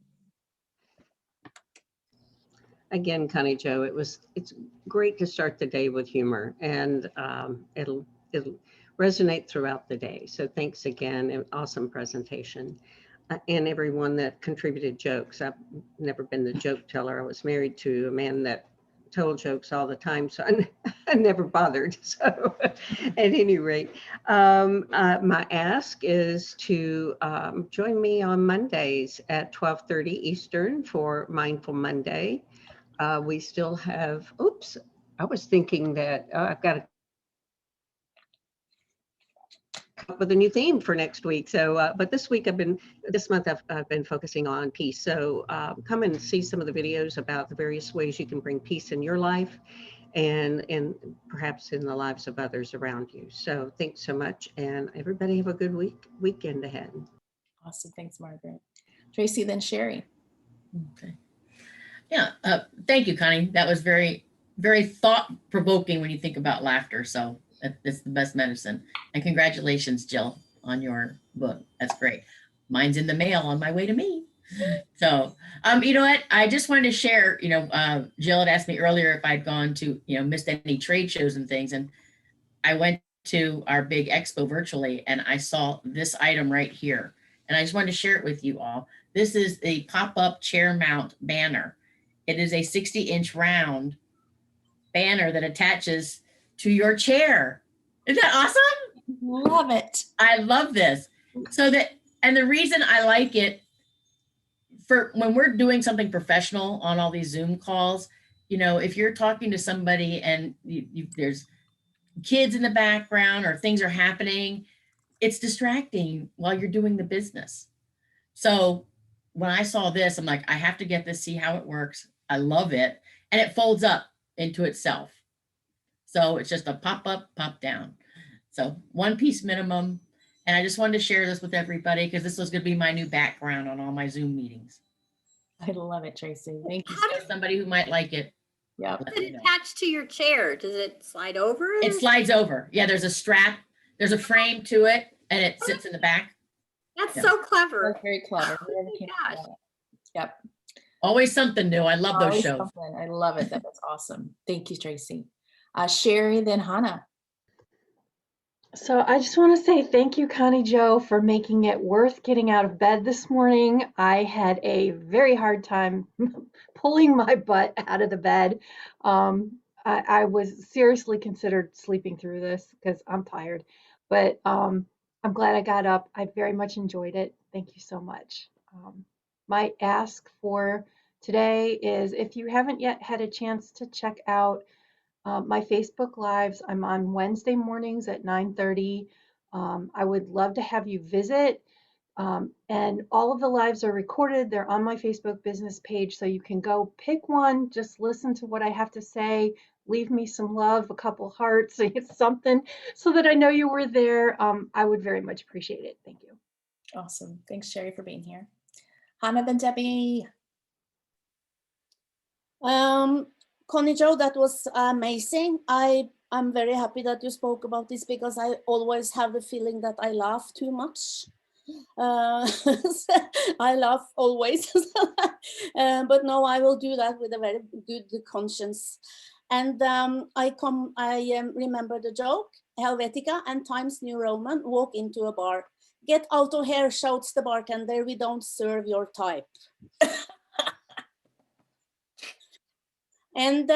Again, Connie Jo, it's great to start the day with humor, and it'll resonate throughout the day. So thanks again, an awesome presentation. And everyone that contributed jokes. I've never been the joke teller. I was married to a man that told jokes all the time, so I never bothered. So at any rate, my ask is to join me on Mondays at 12:30 Eastern for Mindful Monday. We still have, I was thinking that I've got to come up with a new theme for next week. So, but this month I've been focusing on peace. So come and see some of the videos about the various ways you can bring peace in your life and perhaps in the lives of others around you. So thanks so much. And everybody have a good weekend ahead. Awesome. Thanks, Margaret. Tracy, then Sherry. Okay. Yeah. Thank you, Connie. That was very, very thought-provoking when you think about laughter. So it's the best medicine. And congratulations, Jill, on your book. That's great. Mine's in the mail on my way to me. So, you know what? I just wanted to share, Jill had asked me earlier if I'd gone to, missed any trade shows and things. And I went to our big expo virtually, and I saw this item right here. And I just wanted to share it with you all. This is a pop-up chair mount banner. It is a 60-inch round banner that attaches to your chair. Isn't that awesome? Love it. I love this. So that, and the reason I like it, for when we're doing something professional on all these Zoom calls, you know, if you're talking to somebody and there's kids in the background or things are happening, it's distracting while you're doing the business. So when I saw this, I'm like, I have to get this, see how it works. I love it. And it folds up into itself. So it's just a pop up, pop down. So 1 piece minimum. And I just wanted to share this with everybody because this was going to be my new background on all my Zoom meetings. I love it, Tracy. Thank you. So somebody who might like it. Yeah. Is it attached to your chair? Does it slide over? It slides over. Yeah, there's a strap. There's a frame to it, and it sits in the back. That's so clever. That's very clever. Yep. Always something new. I love those Always shows. something. I love it. That was awesome. Thank you, Tracy. Sherry, then Hannah. So I just want to say thank you, Connie Jo, for making it worth getting out of bed this morning. I had a very hard time pulling my butt out of the bed. I was seriously considered sleeping through this because I'm tired, but I'm glad I got up. I very much enjoyed it. Thank you so much. My ask for today is if you haven't yet had a chance to check out my Facebook Lives, I'm on Wednesday mornings at 9:30. I would love to have you visit. And all of the lives are recorded. They're on my Facebook business page, so you can go pick one, just listen to what I have to say, leave me some love, a couple hearts, something, so that I know you were there. I would very much appreciate it. Thank you. Awesome. Thanks, Sherry, for being here. Hannah, then Debbie. Connie Jo, that was amazing. I'm very happy that you spoke about this because I always have the feeling that I laugh too much. I laugh always, but no, I will do that with a very good conscience. And I remember the joke. Helvetica and Times New Roman walk into a bar. Get out of here, shouts the bartender. We don't serve your type. And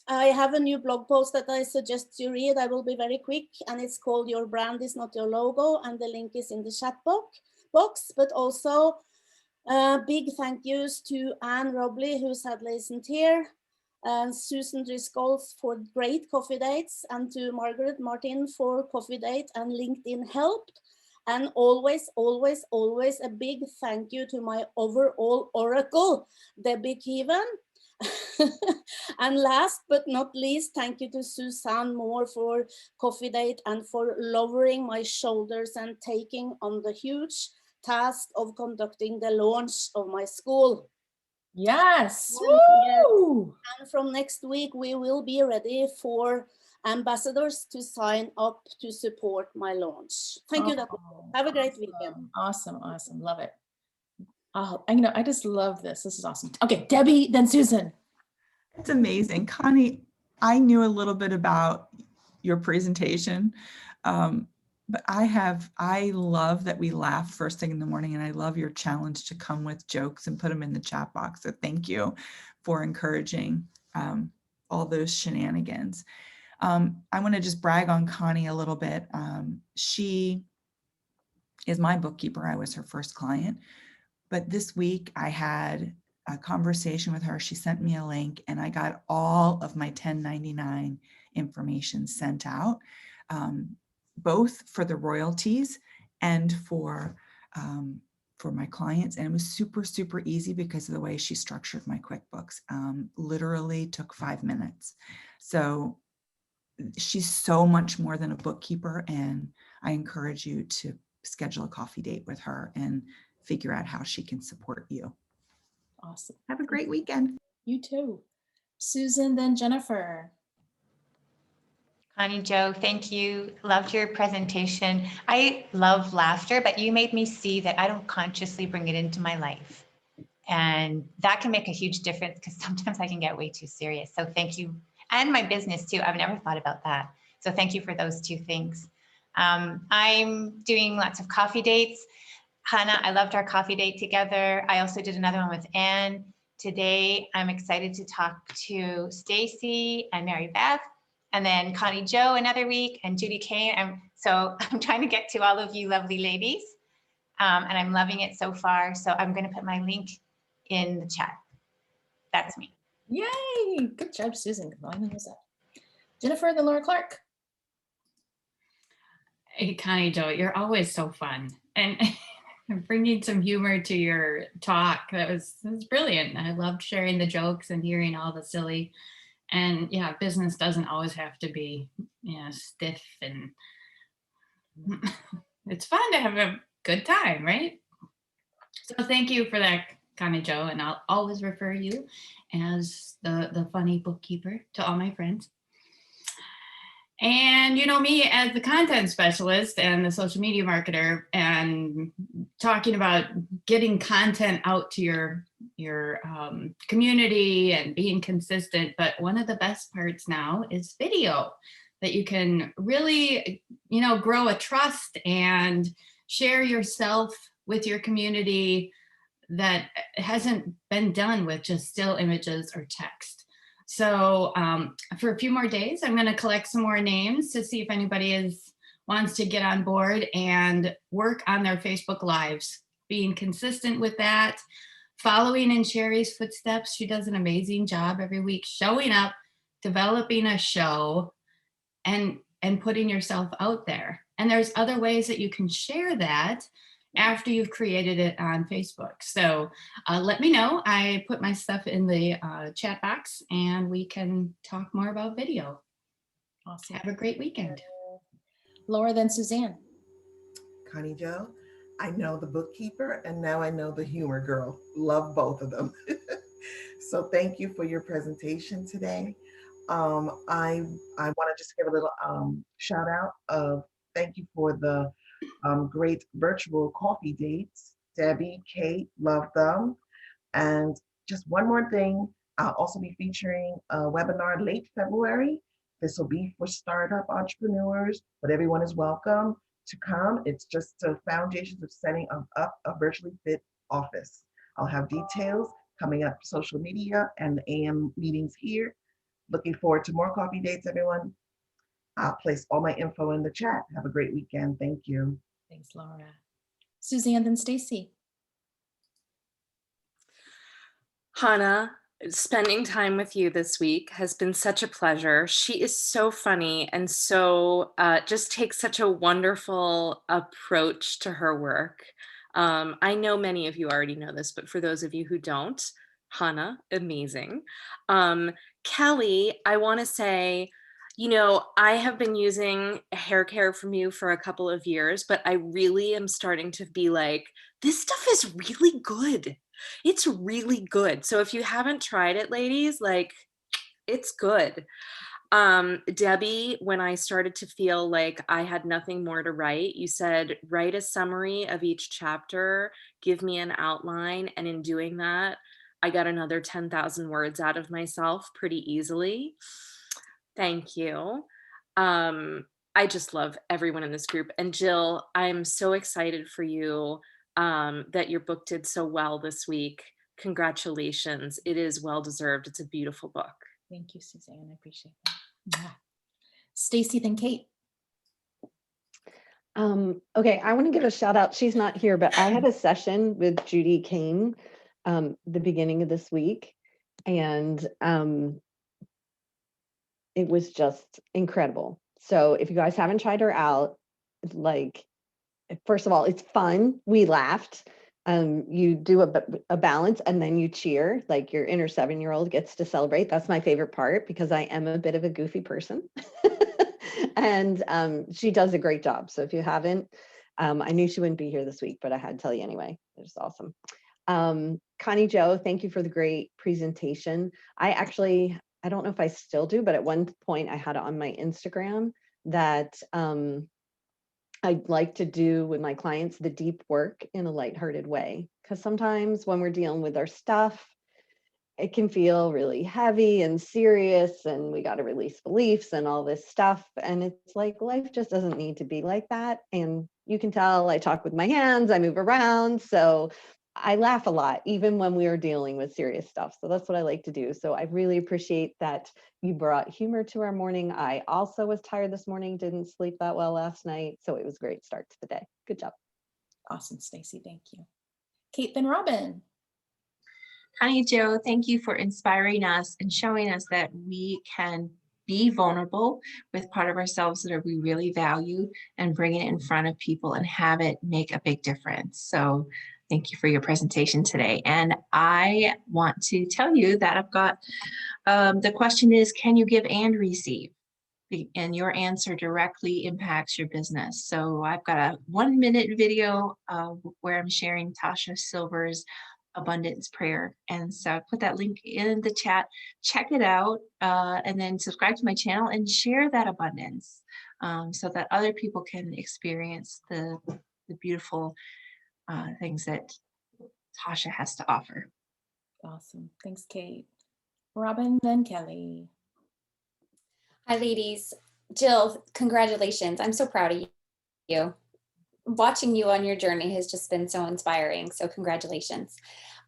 I have a new blog post that I suggest you read. I will be very quick, and it's called Your Brand is Not Your Logo, and the link is in the chat box. But also big thank yous to Anne Robley, who sadly isn't here, and Susan Driscoll for great coffee dates, and to Margaret Martin for coffee date and LinkedIn help. And always, always, always a big thank you to my overall oracle, Debbie Keevan. And last but not least, thank you to Suzanne Moore for coffee date and for lowering my shoulders and taking on the huge task of conducting the launch of my school. Yes. Woo! And from next week, we will be ready for ambassadors to sign up to support my launch. Thank you. Have a great weekend. Awesome. Awesome. Love it. Oh, I just love this. This is awesome. Okay, Debbie, then Susan. It's amazing. Connie, I knew a little bit about your presentation, but I love that we laugh first thing in the morning, and I love your challenge to come with jokes and put them in the chat box. So thank you for encouraging all those shenanigans. I want to just brag on Connie a little bit. She is my bookkeeper. I was her first client. But this week I had a conversation with her. She sent me a link and I got all of my 1099 information sent out, both for the royalties and for my clients. And it was super, super easy because of the way she structured my QuickBooks. Literally took 5 minutes. So she's so much more than a bookkeeper. And I encourage you to schedule a coffee date with her and figure out how she can support you. Awesome. Have a great weekend. You too. Susan, then Jennifer. Connie Jo, thank you. Loved your presentation. I love laughter, but you made me see that I don't consciously bring it into my life. And that can make a huge difference because sometimes I can get way too serious. So thank you. And my business too. I've never thought about that. So thank you for those two things. I'm doing lots of coffee dates. Hannah, I loved our coffee date together. I also did another one with Anne. Today, I'm excited to talk to Stacy and Mary Beth, and then Connie Jo another week, and Judy Kane. So I'm trying to get to all of you lovely ladies, and I'm loving it so far. So I'm going to put my link in the chat. That's me. Yay! Good job, Susan. I know that. Jennifer, then Laura Clark. Hey, Connie Jo, you're always so fun. And bringing some humor to your talk, that was brilliant. I loved sharing the jokes and hearing all the silly. And yeah, business doesn't always have to be, stiff, and it's fun to have a good time, right? So thank you for that, Connie Jo, and I'll always refer you as the funny bookkeeper to all my friends. And you know me as the content specialist and the social media marketer, and talking about getting content out to your community and being consistent. But one of the best parts now is video, that you can really, grow a trust and share yourself with your community that hasn't been done with just still images or text. So for a few more days, I'm going to collect some more names to see if anybody wants to get on board and work on their Facebook Lives, being consistent with that, following in Sherry's footsteps. She does an amazing job every week, showing up, developing a show, and putting yourself out there. And there's other ways that you can share that after you've created it on Facebook. So let me know. I put my stuff in the chat box, and we can talk more about video. Awesome. Have a great weekend. Laura, then Suzanne. Connie Jo, I know the bookkeeper, and now I know the humor girl. Love both of them. So thank you for your presentation today. I want to just give a little shout out of thank you for the great virtual coffee dates. Debbie, Kate, love them. And just one more thing, I'll also be featuring a webinar late February. This will be for startup entrepreneurs, but everyone is welcome to come. It's just the foundations of setting up a virtually fit office. I'll have details coming up social media and the AM meetings here. Looking forward to more coffee dates, everyone. I'll place all my info in the chat. Have a great weekend. Thank you. Thanks, Laura. Suzanne, then Stacy. Hannah, spending time with you this week has been such a pleasure. She is so funny and so just takes such a wonderful approach to her work. I know many of you already know this, but for those of you who don't, Hannah, amazing. Kelly, I want to say, I have been using hair care from you for a couple of years, but I really am starting to be like, this stuff is really good. It's really good. So if you haven't tried it, ladies, it's good. Debbie, when I started to feel like I had nothing more to write, you said, write a summary of each chapter, give me an outline. And in doing that, I got another 10,000 words out of myself pretty easily. Thank you. I just love everyone in this group. And Jill, I'm so excited for you that your book did so well this week. Congratulations. It is well-deserved. It's a beautiful book. Thank you, Suzanne. I appreciate that. Yeah. Stacy, then Kate. Okay, I want to give a shout out. She's not here, but I had a session with Judy Kane the beginning of this week, and it was just incredible. So if you guys haven't tried her out, first of all, it's fun. We laughed. You do a balance and then you cheer, like your inner 7-year-old gets to celebrate. That's my favorite part because I am a bit of a goofy person. And she does a great job. So if you haven't, I knew she wouldn't be here this week, but I had to tell you anyway. It was awesome. Connie Jo, thank you for the great presentation. I don't know if I still do, but at one point I had it on my Instagram that I'd like to do with my clients the deep work in a lighthearted way. Because sometimes when we're dealing with our stuff, it can feel really heavy and serious, and we got to release beliefs and all this stuff. And it's like, life just doesn't need to be like that. And you can tell I talk with my hands, I move around. So I laugh a lot, even when we are dealing with serious stuff. So that's what I like to do. So I really appreciate that you brought humor to our morning. I also was tired this morning, didn't sleep that well last night. So it was a great start to the day. Good job. Awesome, Stacy. Thank you. Kate, then Robin. Connie Jo, thank you for inspiring us and showing us that we can be vulnerable with part of ourselves that we really value and bring it in front of people and have it make a big difference. So thank you for your presentation today. And I want to tell you that I've got, the question is, can you give and receive? And your answer directly impacts your business. So I've got a 1-minute video where I'm sharing Tasha Silver's abundance prayer. And so I put that link in the chat, check it out, and then subscribe to my channel and share that abundance so that other people can experience the beautiful things that Tasha has to offer. Awesome. Thanks, Kate. Robin, then Kelly. Hi, ladies. Jill, congratulations. I'm so proud of you. Watching you on your journey has just been so inspiring. So congratulations.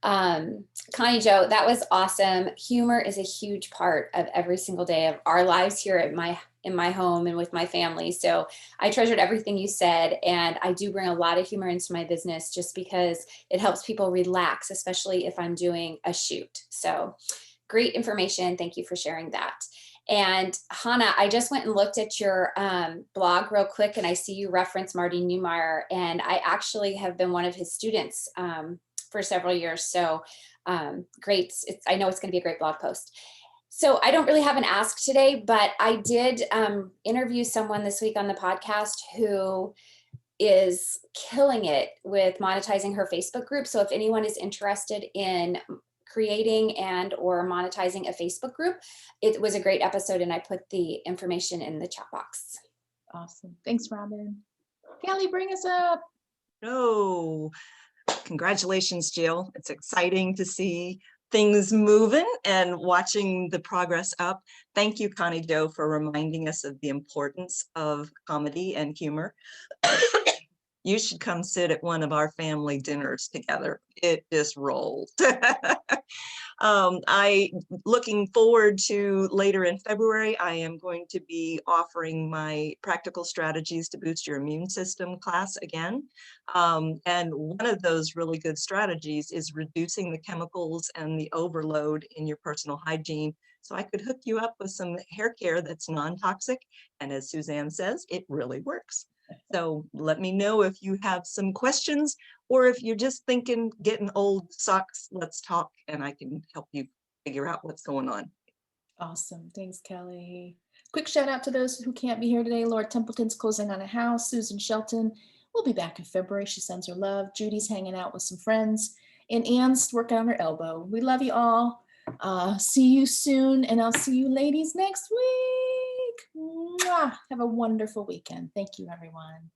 Connie Jo, that was awesome. Humor is a huge part of every single day of our lives here at in my home and with my family. So I treasured everything you said, and I do bring a lot of humor into my business just because it helps people relax, especially if I'm doing a shoot. So great information. Thank you for sharing that. And Hannah, I just went and looked at your blog real quick, and I see you reference Marty Neumeier, and I actually have been one of his students for several years. So great. I know it's going to be a great blog post. So I don't really have an ask today, but I did interview someone this week on the podcast who is killing it with monetizing her Facebook group. So if anyone is interested in creating and or monetizing a Facebook group, it was a great episode, and I put the information in the chat box. Awesome. Thanks, Robin. Kelly, bring us up. Oh, congratulations, Jill. It's exciting to see things moving and watching the progress up. Thank you, Connie Jo, for reminding us of the importance of comedy and humor. You should come sit at one of our family dinners together. It just rolls. I looking forward to later in February, I am going to be offering my practical strategies to boost your immune system class again. And one of those really good strategies is reducing the chemicals and the overload in your personal hygiene. So I could hook you up with some hair care that's non-toxic. And as Suzanne says, it really works. So let me know if you have some questions, or if you're just thinking getting old sucks, let's talk and I can help you figure out what's going on. Awesome. Thanks, Kelly. Quick shout out to those who can't be here today. Laura Templeton's closing on a house. Susan Shelton will be back in February. She sends her love. Judy's hanging out with some friends, and Anne's working on her elbow. We love you all. See you soon, and I'll see you ladies next week. Mwah. Have a wonderful weekend. Thank you, everyone.